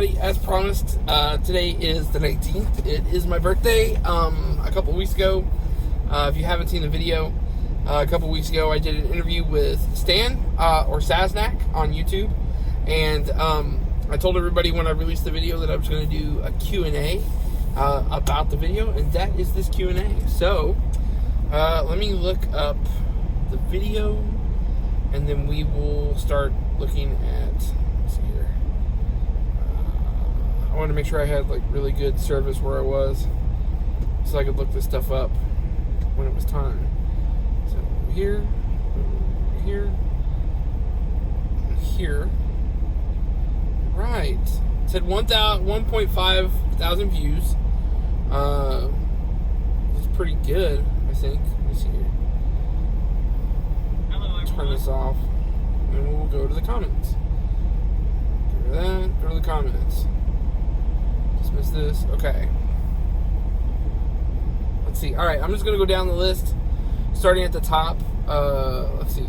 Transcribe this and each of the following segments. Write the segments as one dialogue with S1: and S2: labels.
S1: everybody. As promised, today is the 19th. It is my birthday. A couple weeks ago, if you haven't seen the video, a couple weeks ago I did an interview with Stan, or Sasnak, on YouTube. And I told everybody when I released the video that I was going to do a Q&A about the video, and that is this Q&A. So, let me look up the video, and then we will start looking at, let's see here. I wanted to make sure I had like really good service where I was, so I could look this stuff up when it was time. So here, here, here. Right. It said 1.5 thousand views. It's pretty good, I think. Let me see here. Turn this off, and we'll go to the comments. Go to that, go to the comments. Dismiss this. Okay. Let's see. Alright, I'm just going to go down the list, starting at the top. Let's see.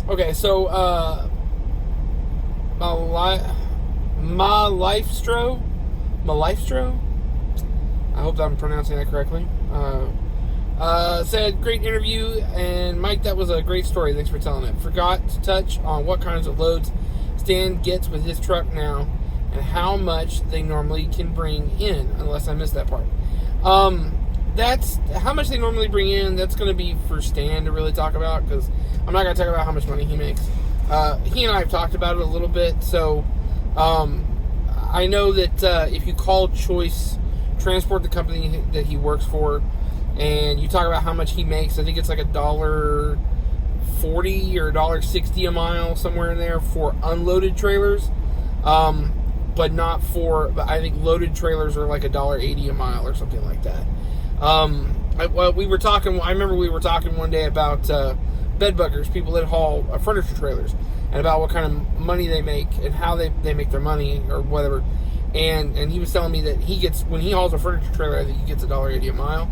S1: Okay, so, Malifestro, I hope I'm pronouncing that correctly, said, great interview, and Mike, that was a great story, thanks for telling it. Forgot to touch on what kinds of loads Stan gets with his truck now, and how much they normally can bring in, unless I missed that part. That's how much they normally bring in. That's going to be for Stan to really talk about, because I'm not going to talk about how much money he makes. He and I have talked about it a little bit, so I know that if you call Choice Transport, the company that he works for, and you talk about how much he makes, I think it's like $1.40 or $1.60 a mile, somewhere in there, for unloaded trailers, but not for, I think loaded trailers are like $1.80 a mile or something like that. I remember we were talking one day about bedbuggers, people that haul furniture trailers, and about what kind of money they make and how they make their money or whatever. And he was telling me that he gets, when he hauls a furniture trailer, I think he gets $1.80 a mile.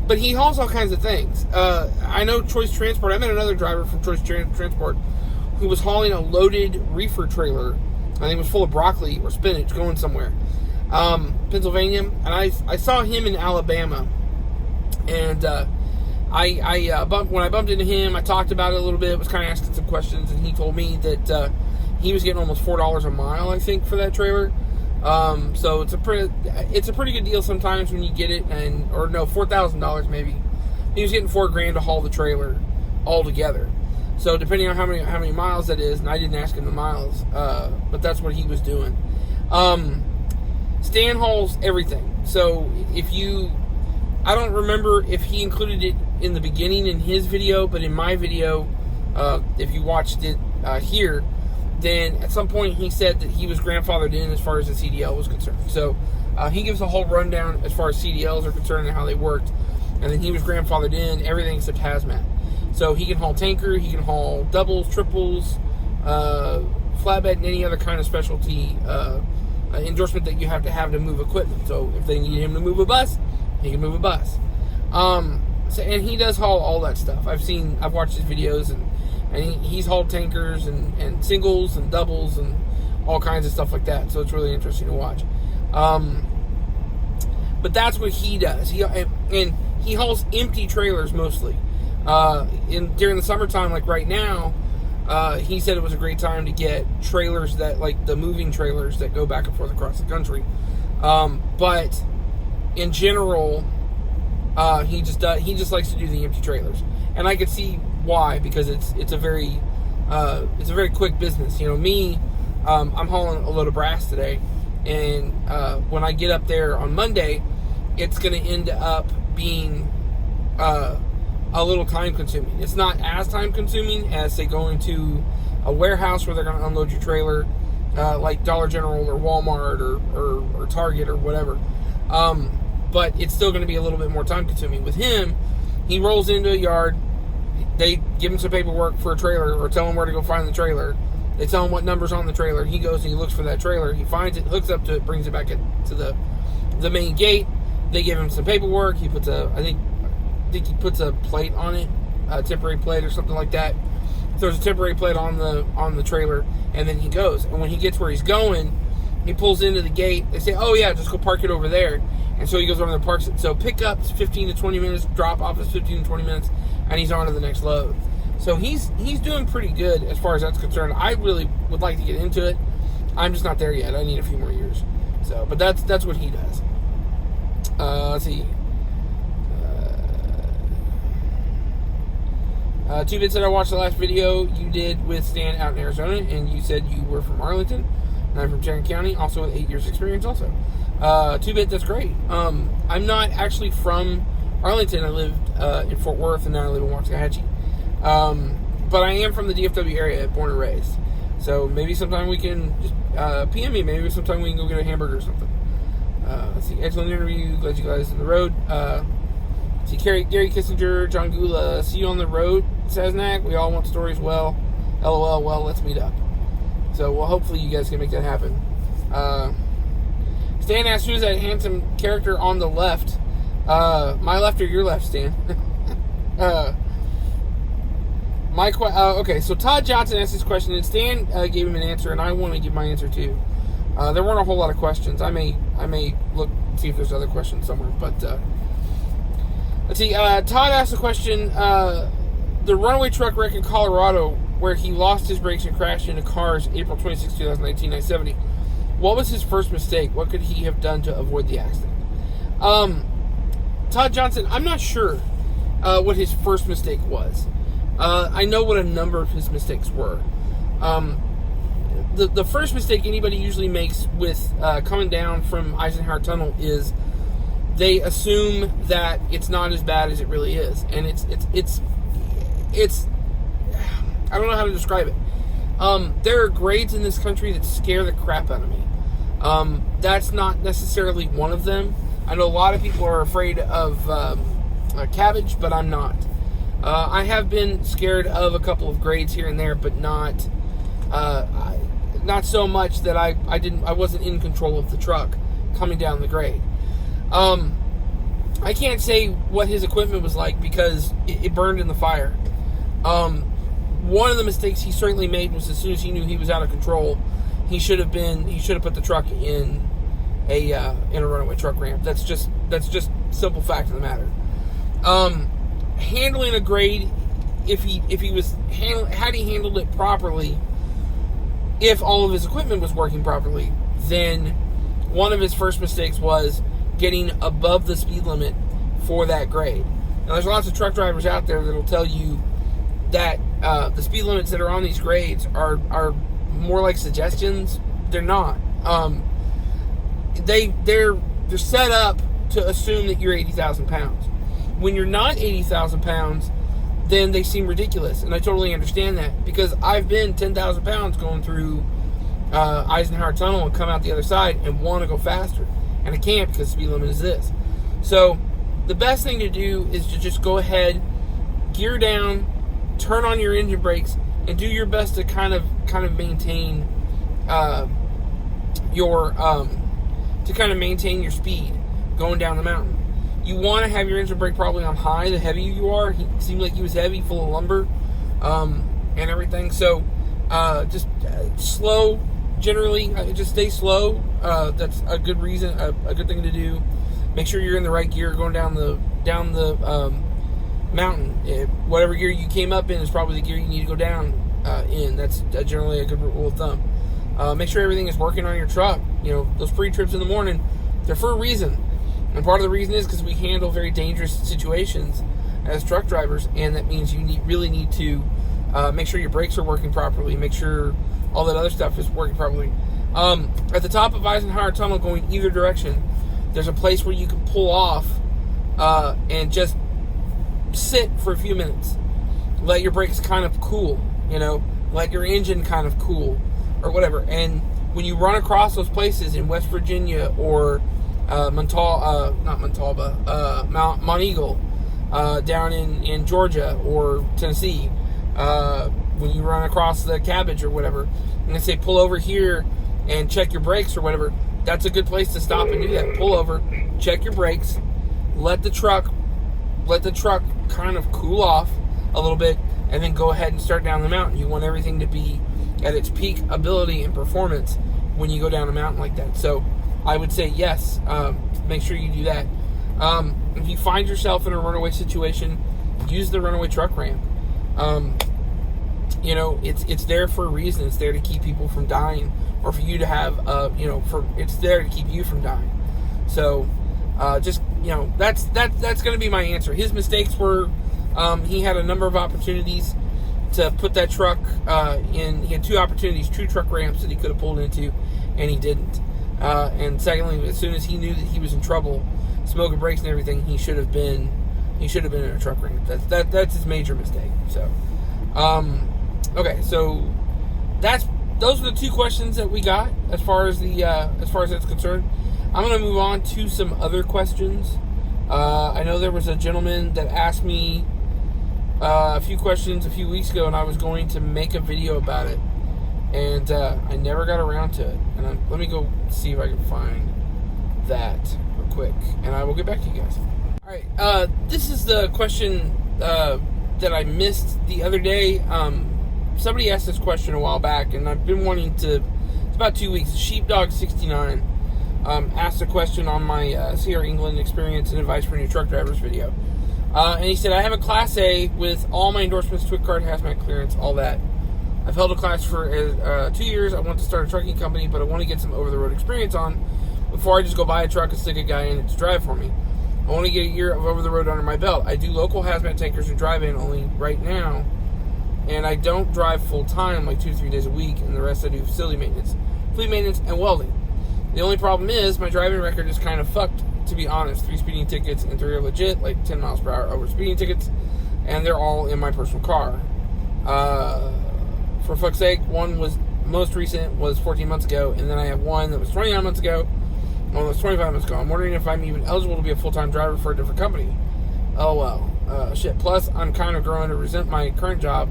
S1: But he hauls all kinds of things. I know Choice Transport. I met another driver from Choice Transport who was hauling a loaded reefer trailer. I think it was full of broccoli or spinach going somewhere. Pennsylvania, and I saw him in Alabama, and when I bumped into him, I talked about it a little bit, was kind of asking some questions, and he told me that he was getting almost $4 a mile, I think, for that trailer. So it's a pretty good deal sometimes when you get it, or no, $4,000 maybe. He was getting $4,000 to haul the trailer all together. So depending on how many miles that is, and I didn't ask him the miles, but that's what he was doing. Stan hauls everything. So I don't remember if he included it in the beginning in his video, but in my video, if you watched it here, then at some point he said that he was grandfathered in as far as the CDL was concerned. So he gives a whole rundown as far as CDLs are concerned and how they worked. And then he was grandfathered in everything except hazmat. So he can haul tanker, he can haul doubles, triples, flatbed, and any other kind of specialty endorsement that you have to move equipment. So if they need him to move a bus, he can move a bus. And he does haul all that stuff. I've watched his videos, and he's hauled tankers and singles and doubles and all kinds of stuff like that. So it's really interesting to watch. But that's what he does. He hauls empty trailers mostly. During the summertime, like right now, he said it was a great time to get trailers that, like the moving trailers that go back and forth across the country. But in general, he just likes to do the empty trailers, and I could see why, because it's a very quick business. You know, me, I'm hauling a load of brass today, and when I get up there on Monday, it's going to end up being a little time consuming. It's not as time consuming as, say, going to a warehouse where they're going to unload your trailer, like Dollar General or Walmart or Target or whatever. But it's still going to be a little bit more time consuming. With him, he rolls into a yard, they give him some paperwork for a trailer or tell him where to go find the trailer. They tell him what number's on the trailer. He goes and he looks for that trailer. He finds it, hooks up to it, brings it back to the main gate. They give him some paperwork. He puts I think he puts a plate on it, a temporary plate or something like that. Throws a temporary plate on the trailer, and then he goes. And when he gets where he's going, he pulls into the gate. They say, "Oh yeah, just go park it over there." And so he goes over there and parks it. So pickup's 15 to 20 minutes, drop off is 15 to 20 minutes, and he's on to the next load. So he's doing pretty good as far as that's concerned. I really would like to get into it. I'm just not there yet. I need a few more years. So, but that's what he does. Let's see. 2-Bit said, I watched the last video you did with Stan out in Arizona, and you said you were from Arlington, and I'm from Tarrant County, also with 8 years experience also. 2-Bit, that's great. I'm not actually from Arlington. I lived in Fort Worth, and now I live in Waxahachie. But I am from the DFW area, born and raised. So maybe sometime we can just PM me. Maybe sometime we can go get a hamburger or something. Let's see. Excellent interview. Glad you guys on the road. See, Gary Kissinger, John Gula. See you on the road, Sasnak. We all want stories. Well, LOL. Well, let's meet up. So, well, hopefully you guys can make that happen. Stan asked, who's that handsome character on the left? My left or your left, Stan? Okay, so Todd Johnson asked this question, and Stan gave him an answer, and I want to give my answer too. There weren't a whole lot of questions. I may look see if there's other questions somewhere, but let's see. Todd asked the question: the runaway truck wreck in Colorado, where he lost his brakes and crashed into cars, April 26, 2019, I-70. What was his first mistake? What could he have done to avoid the accident? Todd Johnson, I'm not sure what his first mistake was. I know what a number of his mistakes were. The first mistake anybody usually makes with coming down from Eisenhower Tunnel is they assume that it's not as bad as it really is, and it's I don't know how to describe it. There are grades in this country that scare the crap out of me. That's not necessarily one of them. I know a lot of people are afraid of cabbage, but I'm not. I have been scared of a couple of grades here and there, but not so much that I wasn't in control of the truck coming down the grade. I can't say what his equipment was like because it burned in the fire. One of the mistakes he certainly made was as soon as he knew he was out of control, he should have put the truck in a runaway truck ramp. That's just simple fact of the matter. Handling a grade, had he handled it properly, if all of his equipment was working properly, then one of his first mistakes was getting above the speed limit for that grade. Now, there's lots of truck drivers out there that'll tell you that the speed limits that are on these grades are more like suggestions. They're not. They're set up to assume that you're 80,000 pounds. When you're not 80,000 pounds, then they seem ridiculous. And I totally understand that because I've been 10,000 pounds going through Eisenhower Tunnel and come out the other side and want to go faster. And I can't because the speed limit is this. So the best thing to do is to just go ahead, gear down, turn on your engine brakes, and do your best to kind of maintain your speed going down the mountain. You want to have your engine brake probably on high. The heavier you are, he seemed like he was heavy, full of lumber, and everything. So just slow. Generally, just stay slow. That's a good reason, a good thing to do. Make sure you're in the right gear going down the mountain. Whatever gear you came up in is probably the gear you need to go down in. That's generally a good rule of thumb. Make sure everything is working on your truck. You know, those pre-trips in the morning, they're for a reason. And part of the reason is because we handle very dangerous situations as truck drivers, and that means you really need to make sure your brakes are working properly, make sure all that other stuff is working properly. At the top of Eisenhower Tunnel going either direction, there's a place where you can pull off and just sit for a few minutes. Let your brakes kind of cool, let your engine kind of cool or whatever. And when you run across those places in West Virginia or Mount Eagle, down in Georgia or Tennessee, when you run across the cabbage or whatever, and they say pull over here and check your brakes or whatever, that's a good place to stop and do that. Pull over, check your brakes, let the truck kind of cool off a little bit, and then go ahead and start down the mountain. You want everything to be at its peak ability and performance when you go down a mountain like that. So I would say yes, make sure you do that. If you find yourself in a runaway situation, use the runaway truck ramp. It's there for a reason. It's there to keep people from dying, or for you to have, it's there to keep you from dying. So, that's going to be my answer. His mistakes were, he had a number of opportunities to put that truck in. He had two truck ramps that he could have pulled into, and he didn't. And secondly, as soon as he knew that he was in trouble, smoking brakes and everything, he should have been in a truck ramp. That's his major mistake. So, okay, so those are the two questions that we got as far as that's concerned. I'm going to move on to some other questions. I know there was a gentleman that asked me a few questions a few weeks ago, and I was going to make a video about it, and I never got around to it. And let me go see if I can find that real quick, and I will get back to you guys. All right, this is the question that I missed the other day. Somebody asked this question a while back, and I've been wanting to. It's about 2 weeks. Sheepdog69 asked a question on my Sierra England experience and advice for new truck drivers video. And he said, I have a Class A with all my endorsements, twit card, hazmat clearance, all that. I've held a class for 2 years. I want to start a trucking company, but I want to get some over-the-road experience on before I just go buy a truck and stick a guy in it to drive for me. I want to get a year of over-the-road under my belt. I do local hazmat tankers and drive-in only right now, and I don't drive full-time, like 2 to 3 days a week, and the rest I do facility maintenance, fleet maintenance, and welding. The only problem is my driving record is kind of fucked, to be honest. 3 speeding tickets and 3 are legit, like 10 miles per hour over speeding tickets, and they're all in my personal car. For fuck's sake, one was most recent, was 14 months ago, and then I have one that was 29 months ago, one that was 25 months ago. I'm wondering if I'm even eligible to be a full-time driver for a different company. Oh well, shit. Plus, I'm kind of growing to resent my current job.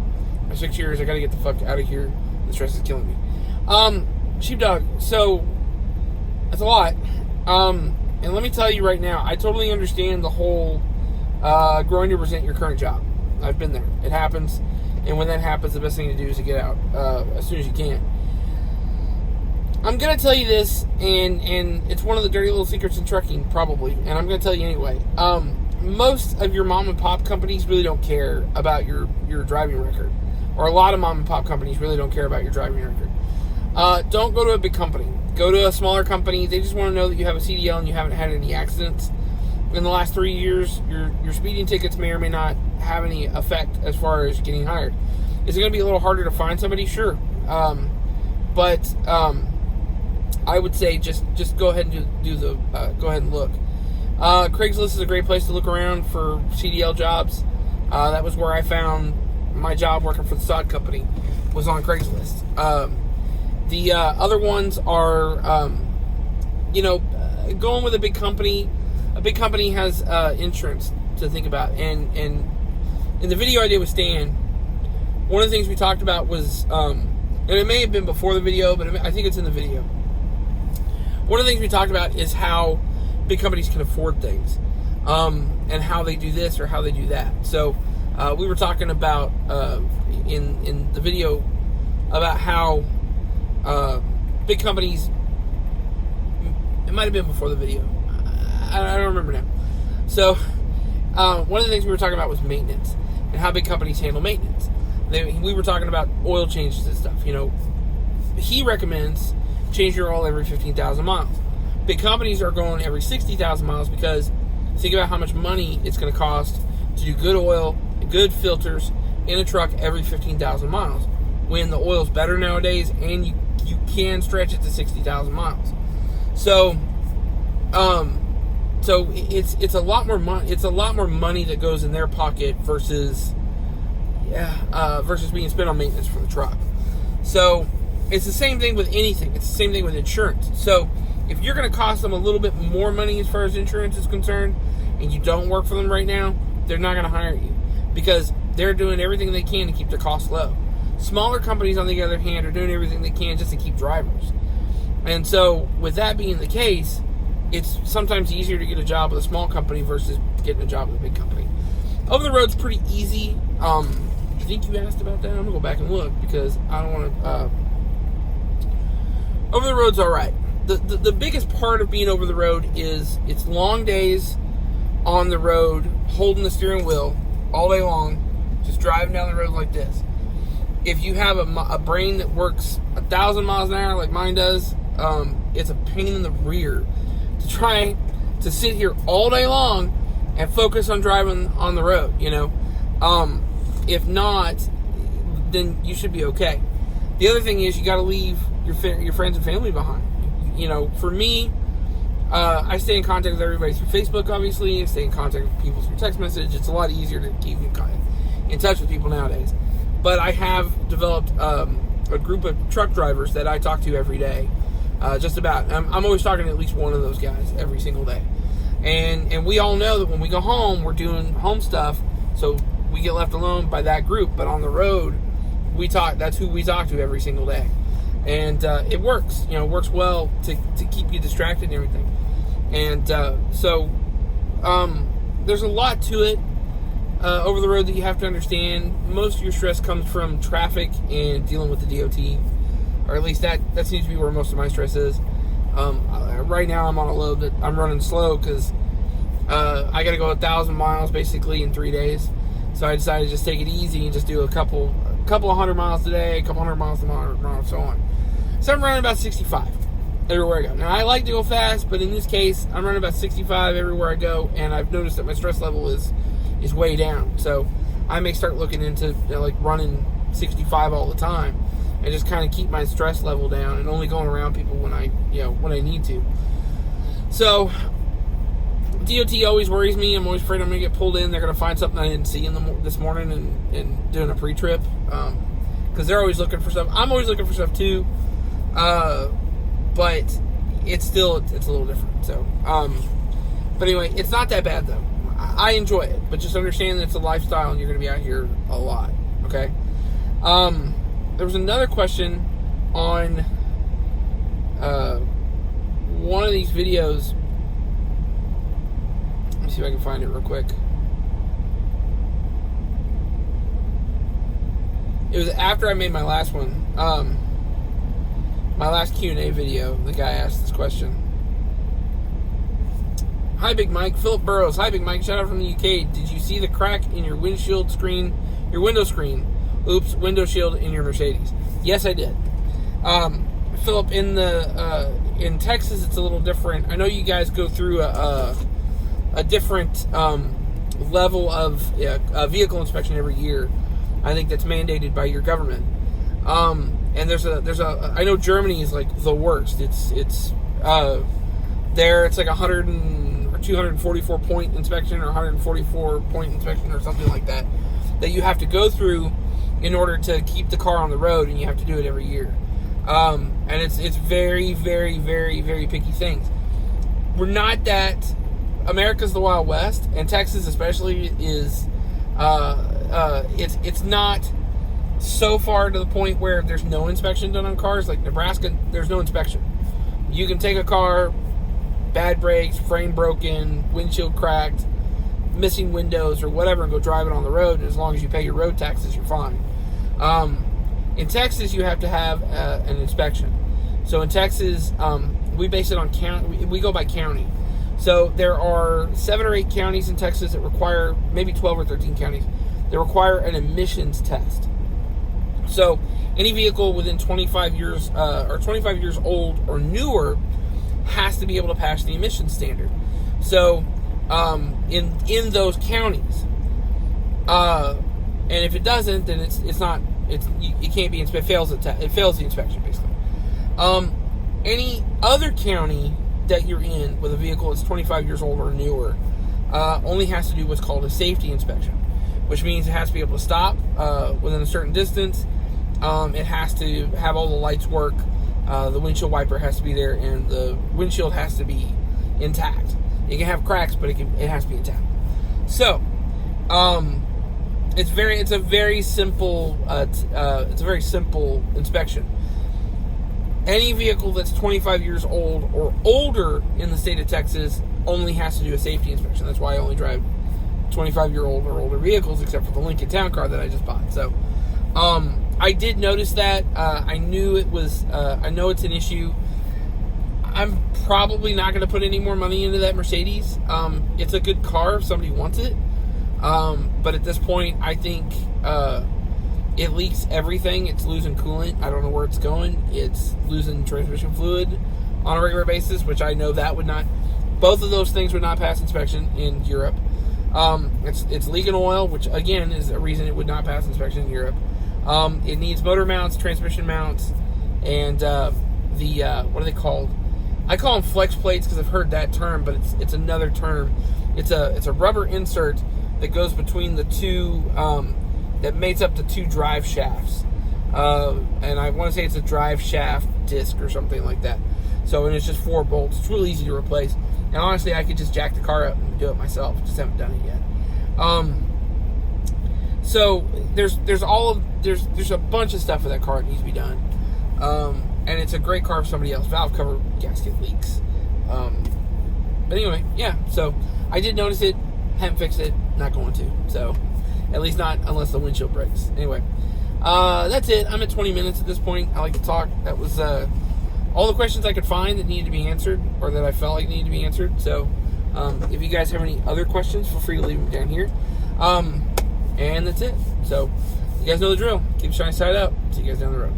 S1: For 6 years, I gotta get the fuck out of here. The stress is killing me. Sheepdog, so that's a lot. And let me tell you right now, I totally understand the whole growing to resent your current job. I've been there. It happens. And when that happens, the best thing to do is to get out as soon as you can. I'm going to tell you this, and it's one of the dirty little secrets in trucking, probably. And I'm going to tell you anyway. Most of your mom and pop companies really don't care about your driving record. Or a lot of mom and pop companies really don't care about your driving record. Don't go to a big company. Go to a smaller company. They just want to know that you have a CDL and you haven't had any accidents in the last 3 years. Your speeding tickets may or may not have any effect as far as getting hired. Is it going to be a little harder to find somebody? Sure. But I would say just go ahead and go ahead and look. Craigslist is a great place to look around for CDL jobs. That was where I found my job working for the sod company, was on Craigslist. The other ones are, going with a big company. A big company has insurance to think about. And in the video I did with Stan, one of the things we talked about was, and it may have been before the video, but I think it's in the video. One of the things we talked about is how big companies can afford things, and how they do this or how they do that. So we were talking about in the video about how big companies, it might have been before the video, I don't remember now. So one of the things we were talking about was maintenance and how big companies handle maintenance. We were talking about oil changes and stuff. He recommends change your oil every 15,000 miles. Big companies are going every 60,000 miles because think about how much money it's going to cost to do good oil, good filters in a truck every 15,000 miles. When the oil's better nowadays and you can stretch it to 60,000 miles. So it's a lot more money. It's a lot more money that goes in their pocket versus being spent on maintenance for the truck. So it's the same thing with anything. It's the same thing with insurance. So if you're going to cost them a little bit more money as far as insurance is concerned, and you don't work for them right now, they're not going to hire you because they're doing everything they can to keep their costs low. Smaller companies, on the other hand, are doing everything they can just to keep drivers. And so, with that being the case, it's sometimes easier to get a job with a small company versus getting a job with a big company. Over the road's pretty easy. I think you asked about that. I'm going to go back and look because I don't want to... over the road's all right. The biggest part of being over the road is it's long days on the road, holding the steering wheel all day long, just driving down the road like this. If you have a brain that works 1,000 miles an hour like mine does, it's a pain in the rear to try to sit here all day long and focus on driving on the road, you know. If not, then you should be okay. The other thing is you got to leave your friends and family behind. You know, for me, I stay in contact with everybody through Facebook, obviously. I stay in contact with people through text message. It's a lot easier to keep in touch with people nowadays. But I have developed a group of truck drivers that I talk to every day. Just about. I'm always talking to at least one of those guys every single day. And we all know that when we go home, we're doing home stuff. So we get left alone by that group. But on the road, that's who we talk to every single day. And it works. You know, it works well to keep you distracted and everything. And so there's a lot to it over the road that you have to understand. Most of your stress comes from traffic and dealing with the DOT. Or at least that seems to be where most of my stress is. Right now I'm on a load that I'm running slow because I got to go 1,000 miles basically in 3 days. So I decided to just take it easy and just do a couple of 100 miles today, a couple 100 miles tomorrow, so on. So I'm running about 65 everywhere I go. Now, I like to go fast, but in this case, I'm running about 65 everywhere I go, and I've noticed that my stress level is way down. So I may start looking into like running 65 all the time and just kind of keep my stress level down and only going around people when I need to. So DOT always worries me. I'm always afraid I'm going to get pulled in. They're going to find something I didn't see this morning and doing a pre-trip. Because they're always looking for stuff. I'm always looking for stuff too. But it's a little different. So, but anyway, it's not that bad though. I enjoy it. But just understand that it's a lifestyle and you're going to be out here a lot. Okay? There was another question on one of these videos. Let me see if I can find it real quick. It was after I made my last one. My last Q&A video, the guy asked this question. Hi, Big Mike. Philip Burrows. Hi, Big Mike. Shout out from the UK. Did you see the crack in your window screen? Oops, window shield in your Mercedes. Yes, I did. Philip, in Texas, it's a little different. I know you guys go through a different level of vehicle inspection every year. I think that's mandated by your government. And there's a I know Germany is like the worst. It's there it's like 100 or 244 point inspection or 144 point inspection or something like that you have to go through in order to keep the car on the road, and you have to do it every year. And it's very, very, very, very picky things. We're not that. America's the Wild West, and Texas especially is. It's not so far to the point where there's no inspection done on cars. Like Nebraska, there's no inspection. You can take a car, bad brakes, frame broken, windshield cracked, missing windows or whatever, and go drive it on the road, and as long as you pay your road taxes, you're fine. In Texas, you have to have an inspection. So in Texas, we base it on county. We go by county. So there are 7 or 8 counties in Texas that require, maybe 12 or 13 counties, that require an emissions test. So any vehicle within 25 years or 25 years old or newer has to be able to pass the emissions standard. So in those counties, and if it doesn't, then it can't be inspected. It fails the inspection basically. Any other county that you're in with a vehicle that's 25 years old or newer only has to do what's called a safety inspection, which means it has to be able to stop within a certain distance. It has to have all the lights work. The windshield wiper has to be there, and the windshield has to be intact. It can have cracks, but it has to be intact. So, it's a very simple inspection. any vehicle that's 25 years old or older in the state of Texas only has to do a safety inspection. That's why I only drive 25-year-old or older vehicles, except for the Lincoln Town Car that I just bought. So, I did notice that. I knew it was. I know it's an issue. I'm probably not going to put any more money into that Mercedes. It's a good car if somebody wants it. But at this point, I think it leaks everything. It's losing coolant. I don't know where it's going. It's losing transmission fluid on a regular basis, which I know that would not. Both of those things would not pass inspection in Europe. It's leaking oil, which again is a reason it would not pass inspection in Europe. It needs motor mounts, transmission mounts, and what are they called? I call them flex plates because I've heard that term, but it's another term. It's a rubber insert that goes between the two, that makes up the two drive shafts. And I want to say it's a drive shaft disc or something like that. So, and it's just 4 bolts. It's really easy to replace. And honestly, I could just jack the car up and do it myself. Just haven't done it yet. So there's a bunch of stuff with that car that needs to be done. And it's a great car for somebody else. Valve cover gasket leaks. But anyway, yeah. So I did notice it. Haven't fixed it. Not going to. So at least not unless the windshield breaks. Anyway, that's it. I'm at 20 minutes at this point. I like to talk. That was all the questions I could find that needed to be answered, or that I felt like needed to be answered. So if you guys have any other questions, feel free to leave them down here. And that's it. So you guys know the drill. Keep shining side up. See you guys down the road.